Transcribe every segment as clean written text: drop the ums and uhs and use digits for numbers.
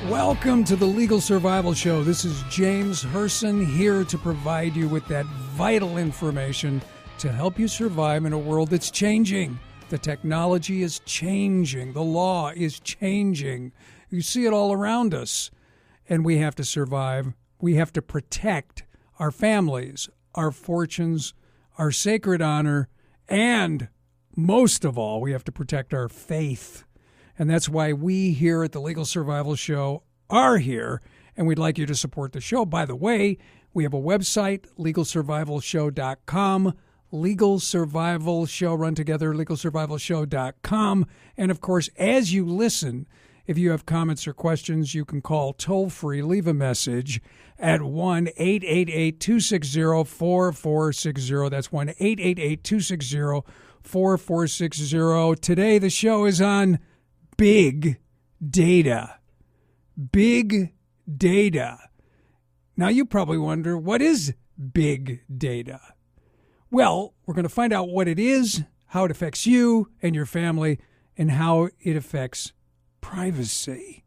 Welcome to the Legal Survival Show. This is James Hirsen here to provide you with that vital information to help you survive in a world that's changing. The technology is changing. The law is changing. You see it all around us. And we have to survive. We have to protect our families, our fortunes, our sacred honor, and most of all, we have to protect our faith. And that's why we here at the Legal Survival Show are here, and we'd like you to support the show. By the way, we have a website, LegalSurvivalShow.com, Legal Survival Show, run together, LegalSurvivalShow.com. And, of course, as you listen, if you have comments or questions, you can call toll-free, leave a message at 1-888-260-4460. That's 1-888-260-4460. Today, the show is on big data. Big data. Now, you probably wonder, what is big data? Well, we're going to find out what it is, how it affects you and your family, and how it affects privacy.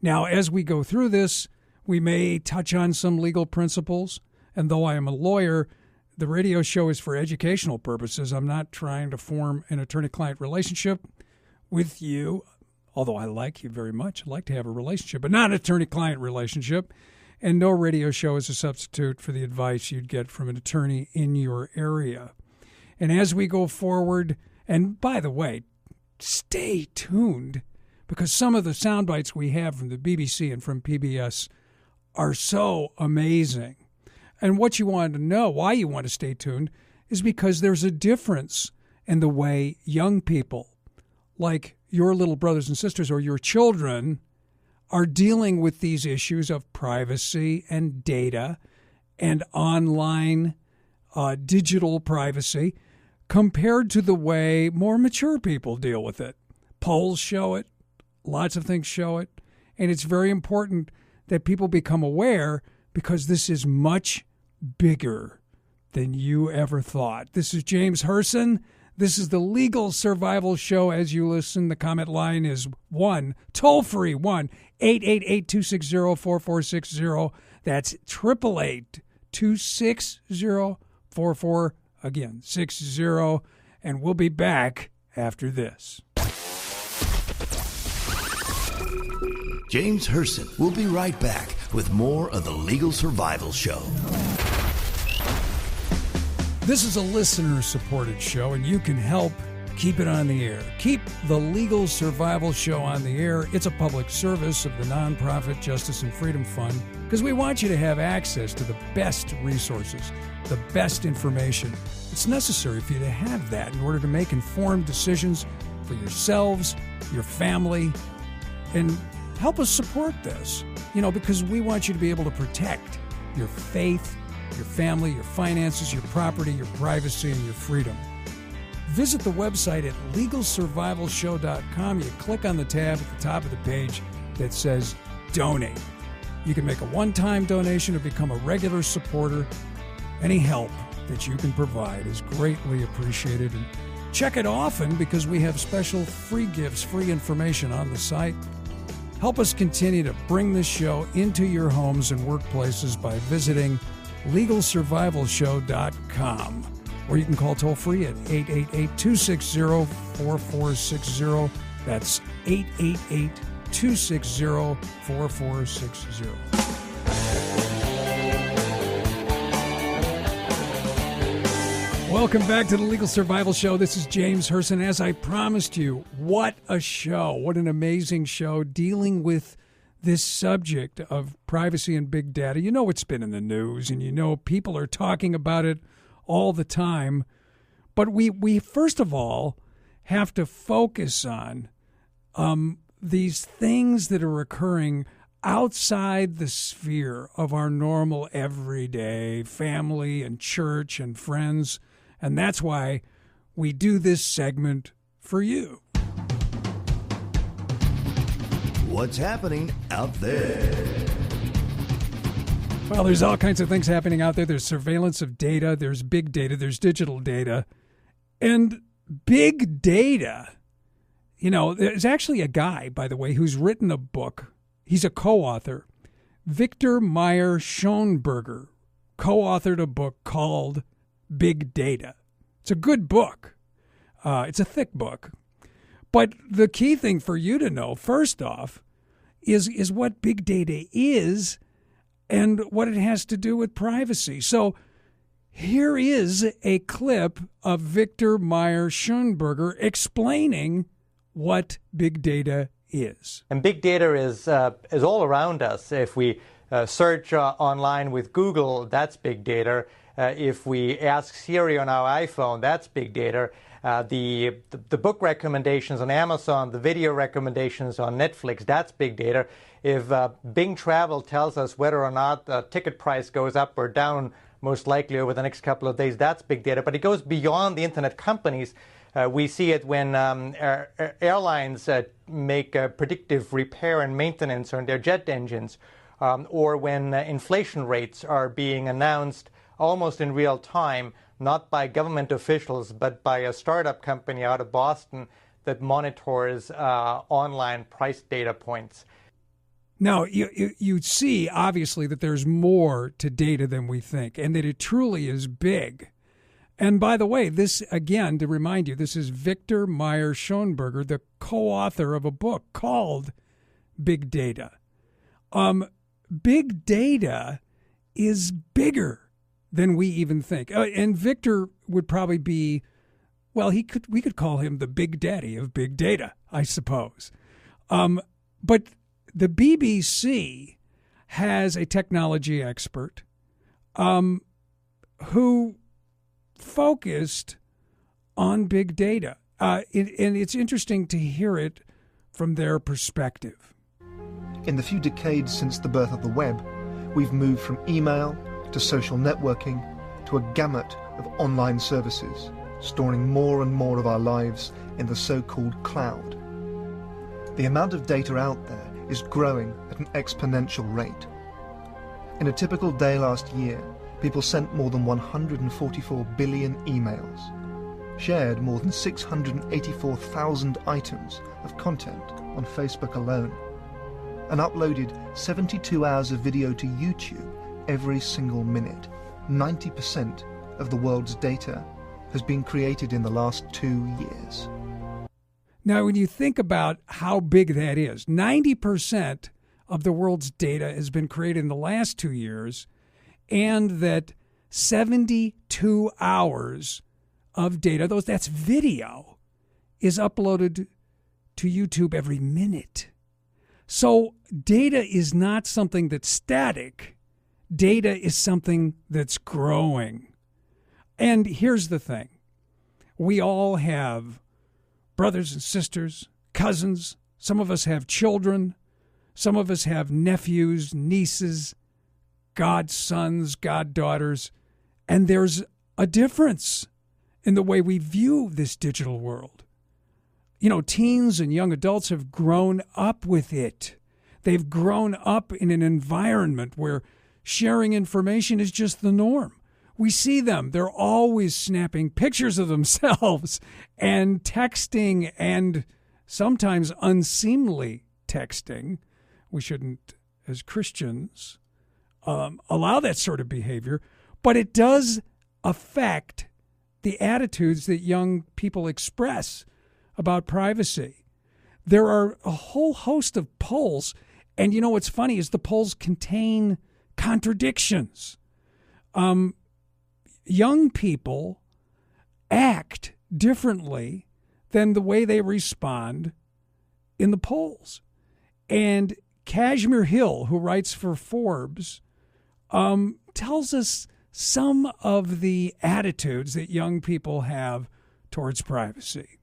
Now, as we go through this, we may touch on some legal principles, and though I am a lawyer, the radio show is for educational purposes. I'm not trying to form an attorney-client relationship with you, although I like you very much. I'd like to have a relationship, but not an attorney-client relationship. And no radio show is a substitute for the advice you'd get from an attorney in your area. And as we go forward, and by the way, stay tuned, because some of the sound bites we have from the BBC and from PBS are so amazing. And what you want to know, why you want to stay tuned, is because there's a difference in the way young people, like your little brothers and sisters or your children, are dealing with these issues of privacy and data and online digital privacy compared to the way more mature people deal with it. Polls show it. Lots of things show it. And it's very important that people become aware, because this is much bigger than you ever thought. This is James Hirsen. This is the Legal Survival Show. As you listen, the comment line is toll-free, 1-888-260-4460. That's 888-260-4460. Again, 60. And we'll be back after this. James Hirsen will be right back with more of the Legal Survival Show. This is a listener-supported show, and you can help keep it on the air. Keep the Legal Survival Show on the air. It's a public service of the nonprofit Justice and Freedom Fund, because we want you to have access to the best resources, the best information. It's necessary for you to have that in order to make informed decisions for yourselves, your family, and help us support this, because we want you to be able to protect your faith, your family, your finances, your property, your privacy, and your freedom. Visit the website at LegalSurvivalShow.com. You click on the tab at the top of the page that says Donate. You can make a one-time donation or become a regular supporter. Any help that you can provide is greatly appreciated. And check it often, because we have special free gifts, free information on the site. Help us continue to bring this show into your homes and workplaces by visiting LegalSurvivalShow.com, or you can call toll-free at 888-260-4460. That's 888-260-4460. Welcome back to the Legal Survival Show. This is James Hirsen. As I promised you, what a show. What an amazing show dealing with this subject of privacy and big data. It's been in the news, and people are talking about it all the time. But we first of all have to focus on these things that are occurring outside the sphere of our normal everyday family and church and friends. And that's why we do this segment for you. what's happening out there. Well, there's all kinds of things happening out there. There's surveillance of data, there's big data, there's digital data. And big data, there's actually a guy, by the way, who's written a book. He's a co-author. Victor Meyer Schoenberger co-authored a book called Big Data. It's a good book. It's a thick book. But the key thing for you to know, first off, is what big data is and what it has to do with privacy. So here is a clip of Victor Meyer Schoenberger explaining what big data is. And big data is all around us. If we search online with Google, that's big data. If we ask Siri on our iPhone, that's big data. The book recommendations on Amazon, the video recommendations on Netflix, that's big data. If Bing Travel tells us whether or not the ticket price goes up or down, most likely over the next couple of days, that's big data. But it goes beyond the internet companies. We see it when airlines make predictive repair and maintenance on their jet engines, or when inflation rates are being announced almost in real time, not by government officials, but by a startup company out of Boston that monitors online price data points. Now, you see, obviously, that there's more to data than we think, and that it truly is big. And by the way, this, again, to remind you, this is Victor Meyer Schoenberger, the co-author of a book called Big Data. Big data is bigger than we even think. And Victor would probably be, well, we could call him the big daddy of big data, I suppose. But the BBC has a technology expert who focused on big data. And it's interesting to hear it from their perspective. In the few decades since the birth of the web, we've moved from email to social networking to a gamut of online services, storing more and more of our lives in the so-called cloud. The amount of data out there is growing at an exponential rate. In a typical day last year, people sent more than 144 billion emails, shared more than 684,000 items of content on Facebook alone, and uploaded 72 hours of video to YouTube every single minute. 90% of the world's data has been created in the last 2 years. Now, when you think about how big that is, 90% of the world's data has been created in the last 2 years, and that 72 hours of data, that's video, is uploaded to YouTube every minute. So data is not something that's static. Data is something that's growing. And here's the thing. We all have brothers and sisters, cousins. Some of us have children. Some of us have nephews, nieces, godsons, goddaughters. And there's a difference in the way we view this digital world. Teens and young adults have grown up with it. They've grown up in an environment where sharing information is just the norm. We see them. They're always snapping pictures of themselves and texting, and sometimes unseemly texting. We shouldn't, as Christians, allow that sort of behavior. But it does affect the attitudes that young people express about privacy. There are a whole host of polls, and what's funny is the polls contain contradictions. Young people act differently than the way they respond in the polls. And Kashmir Hill, who writes for Forbes, tells us some of the attitudes that young people have towards privacy.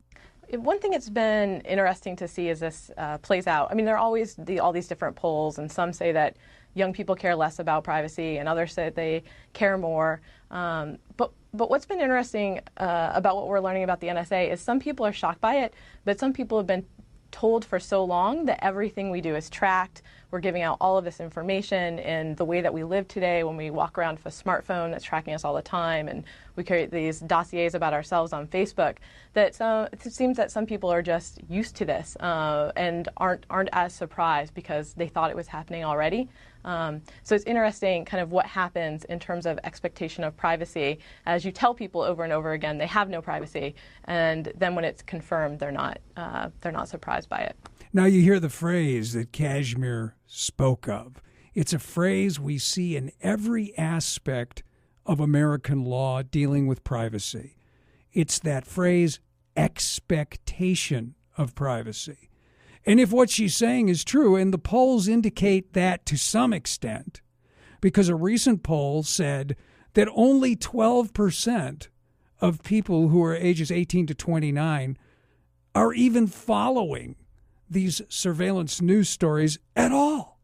One thing that's been interesting to see as this plays out, I mean, there are always all these different polls, and some say that young people care less about privacy, and others say they care more. But what's been interesting about what we're learning about the NSA is some people are shocked by it, but some people have been told for so long that everything we do is tracked. We're giving out all of this information, and the way that we live today, when we walk around with a smartphone that's tracking us all the time, and we create these dossiers about ourselves on Facebook, that it seems that some people are just used to this and aren't as surprised because they thought it was happening already. So it's interesting kind of what happens in terms of expectation of privacy as you tell people over and over again they have no privacy, and then when it's confirmed they're not surprised by it. Now you hear the phrase that Kashmir spoke of. It's a phrase we see in every aspect of American law dealing with privacy. It's that phrase, expectation of privacy. And if what she's saying is true, and the polls indicate that to some extent, because a recent poll said that only 12% of people who are ages 18 to 29 are even following these surveillance news stories at all.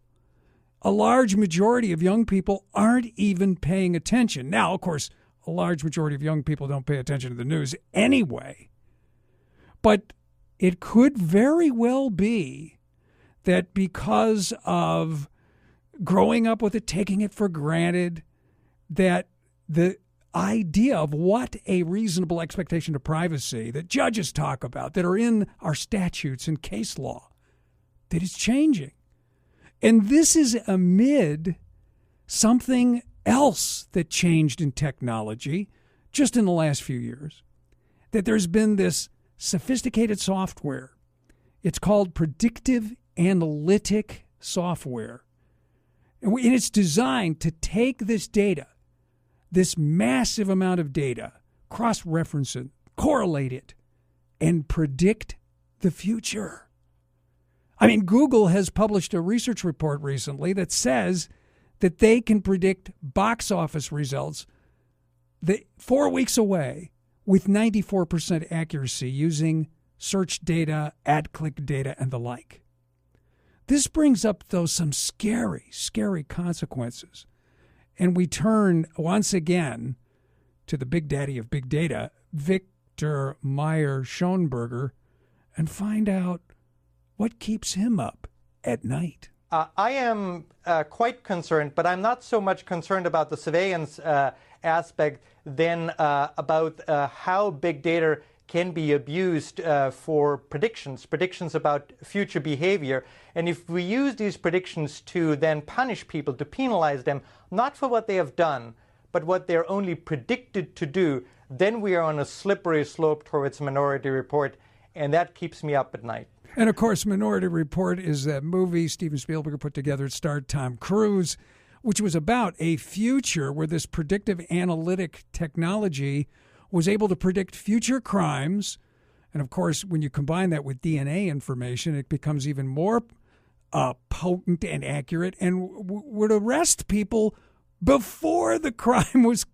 A large majority of young people aren't even paying attention. Now, of course, a large majority of young people don't pay attention to the news anyway. But it could very well be that because of growing up with it, taking it for granted, that the idea of what a reasonable expectation of privacy that judges talk about, that are in our statutes and case law, that is changing. And this is amid something else that changed in technology just in the last few years, that there's been this sophisticated software. It's called predictive analytic software. And it's designed to take this data, this massive amount of data, cross-reference it, correlate it, and predict the future. I mean, Google has published a research report recently that says that they can predict box office results 4 weeks away with 94% accuracy using search data, ad-click data, and the like. This brings up, though, some scary, scary consequences. And we turn once again to the big daddy of big data, Victor Meyer-Schonberger, and find out what keeps him up at night. I am quite concerned, but I'm not so much concerned about the surveillance aspect than about how big data can be abused for predictions about future behavior. And if we use these predictions to then punish people, to penalize them, not for what they have done, but what they're only predicted to do, then we are on a slippery slope towards Minority Report, and that keeps me up at night. And, of course, Minority Report is that movie Steven Spielberg put together. It starred Tom Cruise, which was about a future where this predictive analytic technology was able to predict future crimes. And, of course, when you combine that with DNA information, it becomes even more potent and accurate and would arrest people before the crime was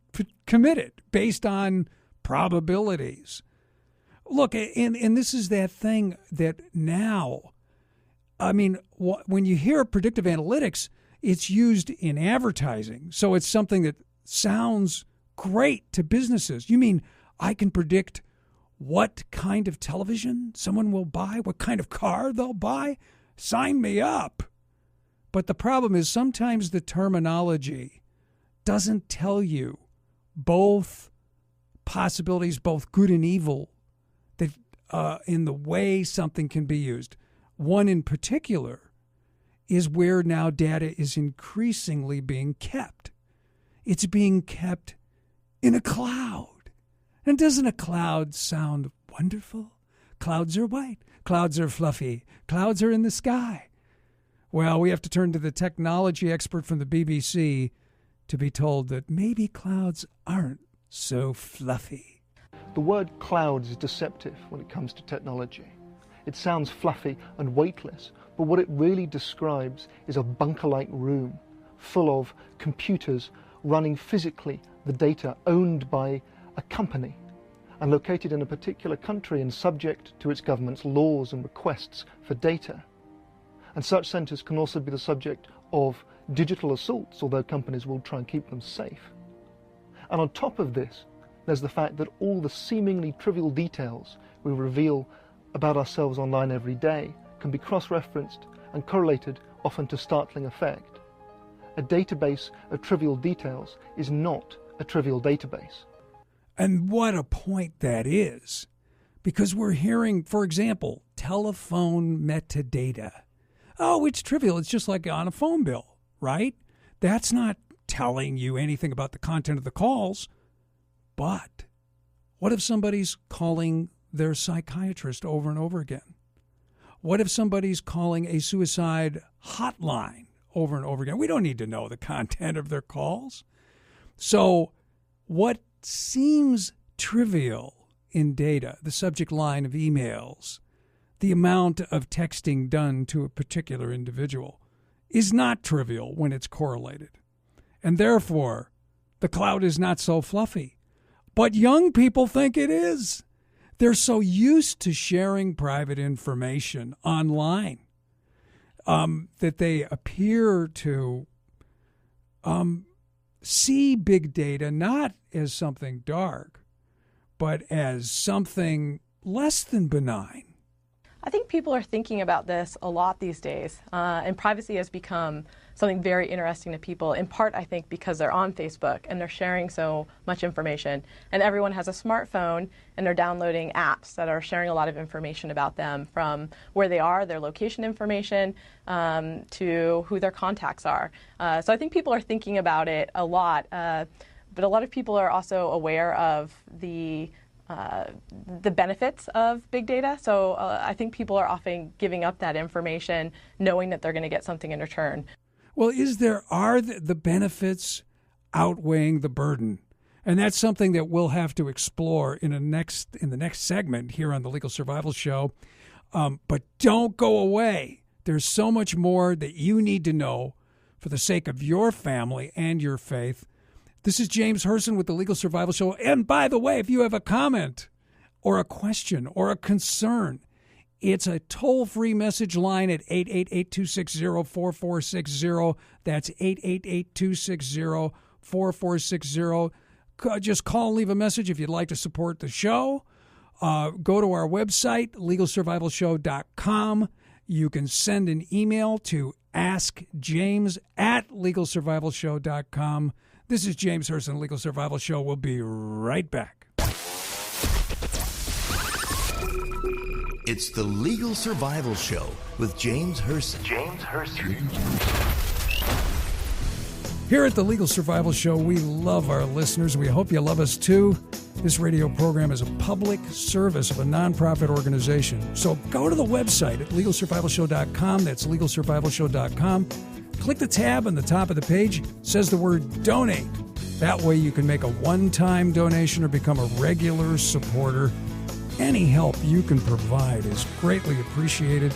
committed based on probabilities. Look, and this is that thing that now, I mean, when you hear predictive analytics, it's used in advertising. So it's something that sounds great to businesses. You mean I can predict what kind of television someone will buy, what kind of car they'll buy? Sign me up. But the problem is sometimes the terminology doesn't tell you both possibilities, both good and evil, that in the way something can be used. One in particular is where now data is increasingly being kept. It's being kept in a cloud. And doesn't a cloud sound wonderful? Clouds are white. Clouds are fluffy. Clouds are in the sky. Well, we have to turn to the technology expert from the BBC to be told that maybe clouds aren't so fluffy. The word clouds is deceptive when it comes to technology. It sounds fluffy and weightless, but what it really describes is a bunker-like room full of computers running physically the data owned by a company and located in a particular country and subject to its government's laws and requests for data. And such centres can also be the subject of digital assaults, although companies will try and keep them safe. And on top of this, there's the fact that all the seemingly trivial details we reveal about ourselves online every day can be cross-referenced and correlated, often to startling effect. A database of trivial details is not a trivial database. And what a point that is. Because we're hearing, for example, telephone metadata. Oh, it's trivial. It's just like on a phone bill, right? That's not telling you anything about the content of the calls. But what if somebody's calling their psychiatrist over and over again? What if somebody's calling a suicide hotline over and over again? We don't need to know the content of their calls. So what seems trivial in data, the subject line of emails, the amount of texting done to a particular individual, is not trivial when it's correlated. And therefore, the cloud is not so fluffy. But young people think it is. They're so used to sharing private information online that they appear to see big data not as something dark, but as something less than benign. I think people are thinking about this a lot these days, and privacy has become something very interesting to people, in part, I think, because they're on Facebook and they're sharing so much information, and everyone has a smartphone and they're downloading apps that are sharing a lot of information about them, from where they are, their location information, to who their contacts are. So I think people are thinking about it a lot, but a lot of people are also aware of the benefits of big data. So I think people are often giving up that information knowing that they're going to get something in return. Well, are the benefits outweighing the burden? And that's something that we'll have to explore in the next segment here on the Legal Survival Show. But don't go away. There's so much more that you need to know for the sake of your family and your faith. This is James Hirsen with the Legal Survival Show. And by the way, if you have a comment or a question or a concern, it's a toll-free message line at 888-260-4460. That's 888-260-4460. Just call and leave a message if you'd like to support the show. Go to our website, legalsurvivalshow.com. You can send an email to askjames@legalsurvivalshow.com. This is James Hirsen, Legal Survival Show. We'll be right back. It's the Legal Survival Show with James Hirsen. Here at the Legal Survival Show, we love our listeners. We hope you love us too. This radio program is a public service of a nonprofit organization. So go to the website at legalsurvivalshow.com. That's legalsurvivalshow.com. Click the tab on the top of the page. It says the word donate. That way you can make a one-time donation or become a regular supporter. Any help you can provide is greatly appreciated.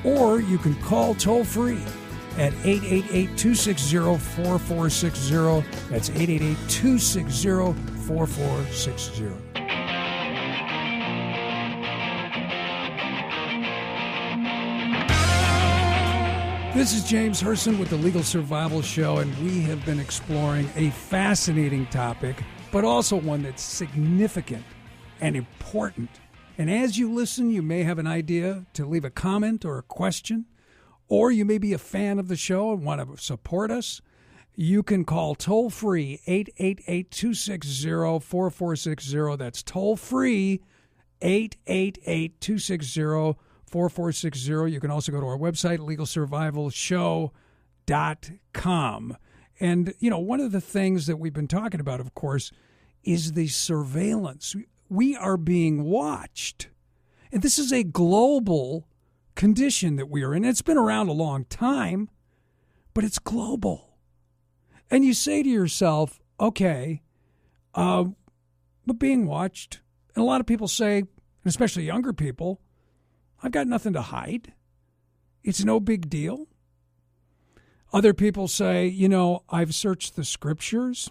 Or you can call toll-free at 888-260-4460. That's 888-260-4460. This is James Hirsen with the Legal Survival Show, and we have been exploring a fascinating topic, but also one that's significant and important. And as you listen, you may have an idea to leave a comment or a question, or you may be a fan of the show and want to support us. You can call toll-free 888-260-4460. That's toll-free 888-260-4460. You can also go to our website, legalsurvivalshow.com. And, one of the things that we've been talking about, of course, is the surveillance. We are being watched. And this is a global condition that we are in. It's been around a long time, but it's global. And you say to yourself, okay, we're being watched. And a lot of people say, and especially younger people, I've got nothing to hide. It's no big deal. Other people say, I've searched the scriptures,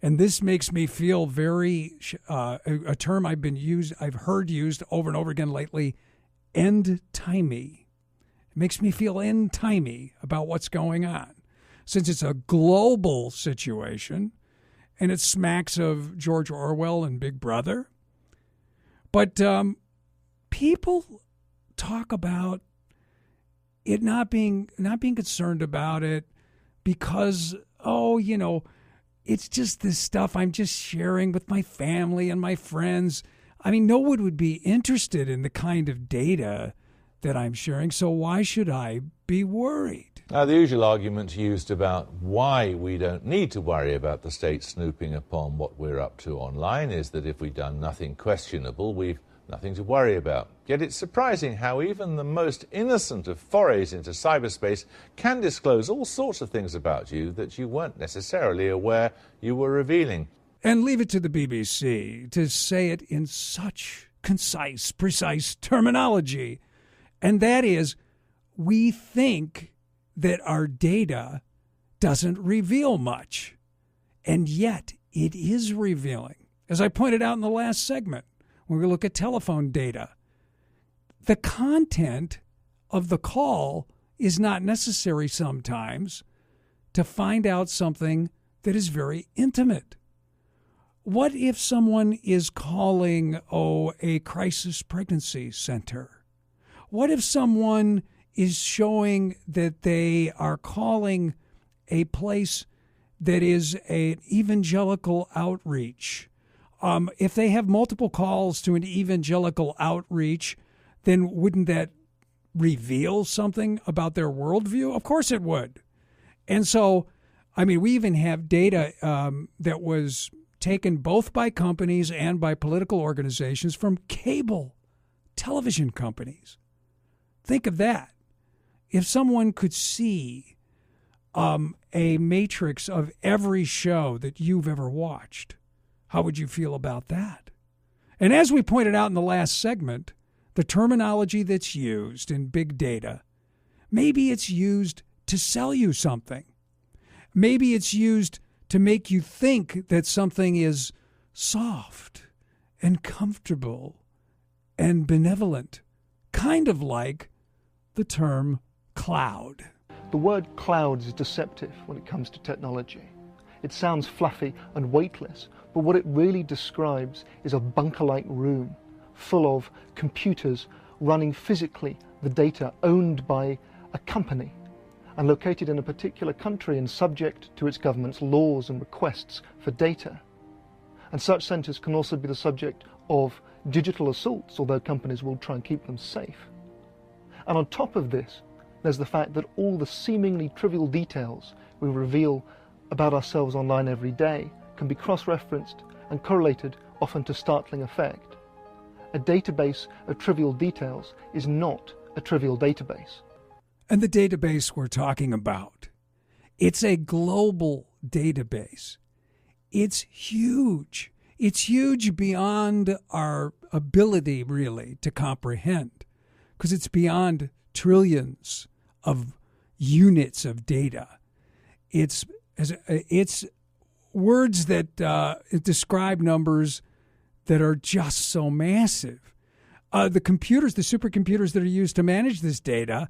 and this makes me feel very, a term I've heard used over and over again lately, end-timey. It makes me feel end-timey about what's going on. Since it's a global situation, and it smacks of George Orwell and Big Brother. But people talk about it not being concerned about it because, it's just this stuff I'm just sharing with my family and my friends. I mean, no one would be interested in the kind of data that I'm sharing, so why should I be worried? Now, the usual argument used about why we don't need to worry about the state snooping upon what we're up to online is that if we've done nothing questionable, we've nothing to worry about. Yet it's surprising how even the most innocent of forays into cyberspace can disclose all sorts of things about you that you weren't necessarily aware you were revealing. And leave it to the BBC to say it in such concise, precise terminology. And that is, we think that our data doesn't reveal much. And yet it is revealing. As I pointed out in the last segment, when we look at telephone data, the content of the call is not necessary sometimes to find out something that is very intimate. What if someone is calling, a crisis pregnancy center? What if someone is showing that they are calling a place that is an evangelical outreach? If they have multiple calls to an evangelical outreach, then wouldn't that reveal something about their worldview? Of course it would. And so, we even have data that was taken both by companies and by political organizations from cable television companies. Think of that. If someone could see a matrix of every show that you've ever watched, how would you feel about that? And as we pointed out in the last segment, the terminology that's used in big data, maybe it's used to sell you something. Maybe it's used to make you think that something is soft and comfortable and benevolent, kind of like the term cloud. The word cloud is deceptive when it comes to technology. It sounds fluffy and weightless, but what it really describes is a bunker-like room full of computers running physically the data owned by a company and located in a particular country and subject to its government's laws and requests for data. And such centres can also be the subject of digital assaults, although companies will try and keep them safe. And on top of this, there's the fact that all the seemingly trivial details we reveal about ourselves online every day can be cross-referenced and correlated, often to startling effect. A database of trivial details is not a trivial database. And the database we're talking about, it's a global database. It's huge. It's huge beyond our ability, really, to comprehend, because it's beyond trillions of units of data. It's words that describe numbers that are just so massive. The supercomputers that are used to manage this data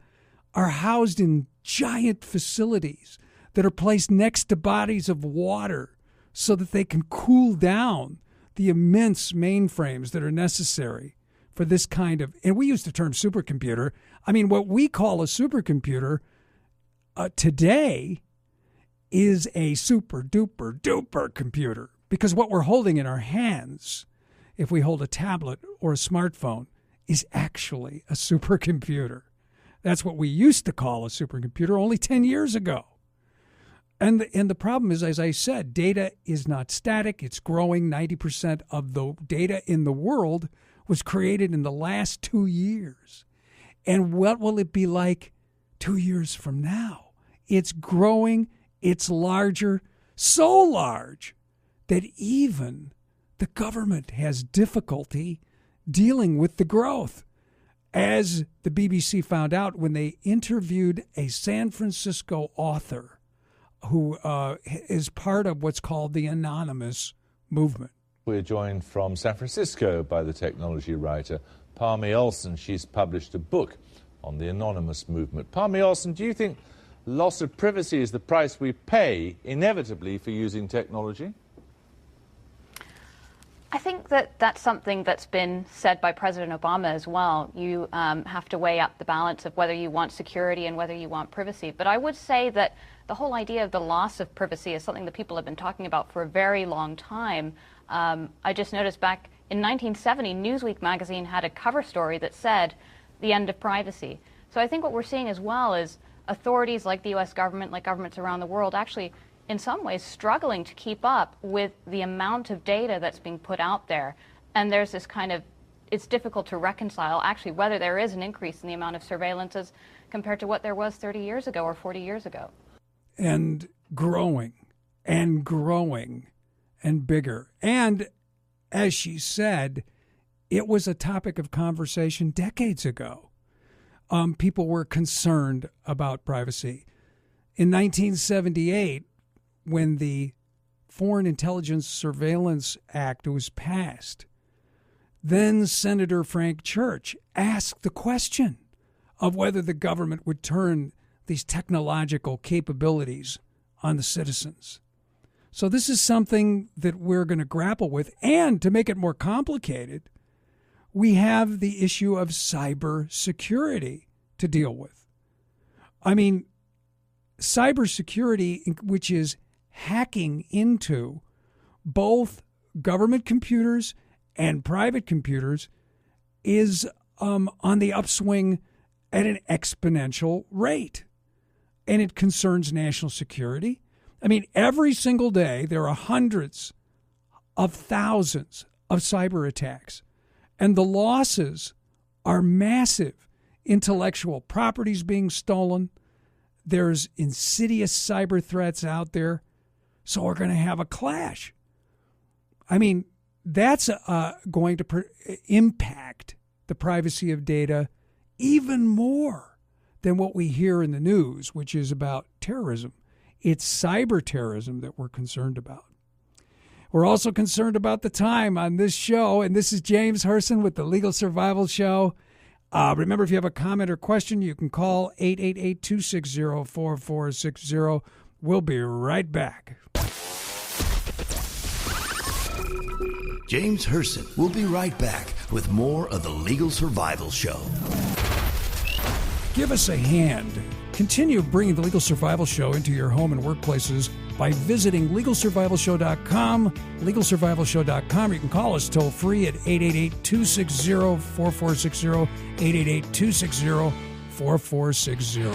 are housed in giant facilities that are placed next to bodies of water so that they can cool down the immense mainframes that are necessary for this kind of, and we use the term supercomputer. What we call a supercomputer today is a super duper duper computer, because what we're holding in our hands, if we hold a tablet or a smartphone, is actually a supercomputer. That's what we used to call a supercomputer only 10 years ago. And the problem is, as I said, data is not static. It's growing. 90% of the data in the world was created in the last 2 years. And what will it be like 2 years from now? It's growing. It's larger, so large that even the government has difficulty dealing with the growth. As the BBC found out when they interviewed a San Francisco author who is part of what's called the Anonymous movement. We're joined from San Francisco by the technology writer Parmi Olsen. She's published a book on the Anonymous movement. Parmi Olsen, do you think loss of privacy is the price we pay inevitably for using technology? I think that that's something that's been said by President Obama as well. You have to weigh up the balance of whether you want security and whether you want privacy. But I would say that the whole idea of the loss of privacy is something that people have been talking about for a very long time. I just noticed back in 1970, Newsweek magazine had a cover story that said the end of privacy. So I think what we're seeing as well is authorities like the U.S. government, like governments around the world, actually in some ways struggling to keep up with the amount of data that's being put out there. And there's this kind of, it's difficult to reconcile actually whether there is an increase in the amount of surveillances compared to what there was 30 years ago or 40 years ago. And growing and growing and bigger. And as she said, it was a topic of conversation decades ago. People were concerned about privacy. In 1978, when the Foreign Intelligence Surveillance Act was passed, then Senator Frank Church asked the question of whether the government would turn these technological capabilities on the citizens. So this is something that we're going to grapple with. And to make it more complicated, we have the issue of cybersecurity to deal with. I mean, cybersecurity, which is hacking into both government computers and private computers, is on the upswing at an exponential rate. And it concerns national security. I mean, every single day there are hundreds of thousands of cyber attacks, and the losses are massive. Intellectual properties being stolen. There's insidious cyber threats out there. So we're going to have a clash. I mean, that's going to impact the privacy of data even more than what we hear in the news, which is about terrorism. It's cyber terrorism that we're concerned about. We're also concerned about the time on this show, and this is James Hirsen with the Legal Survival Show. Remember, if you have a comment or question, you can call 888-260-4460. We'll be right back. James Hirsen will be right back with more of the Legal Survival Show. Give us a hand. Continue bringing the Legal Survival Show into your home and workplaces by visiting LegalSurvivalShow.com, LegalSurvivalShow.com. You can call us toll free at 888-260-4460, 888-260-4460.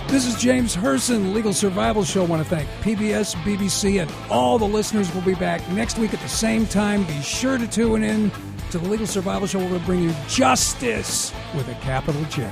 This is James Hirsen, Legal Survival Show. I want to thank PBS, BBC, and all the listeners. We'll be back next week at the same time. Be sure to tune in to the Legal Survival Show. We're going to bring you justice with a capital J.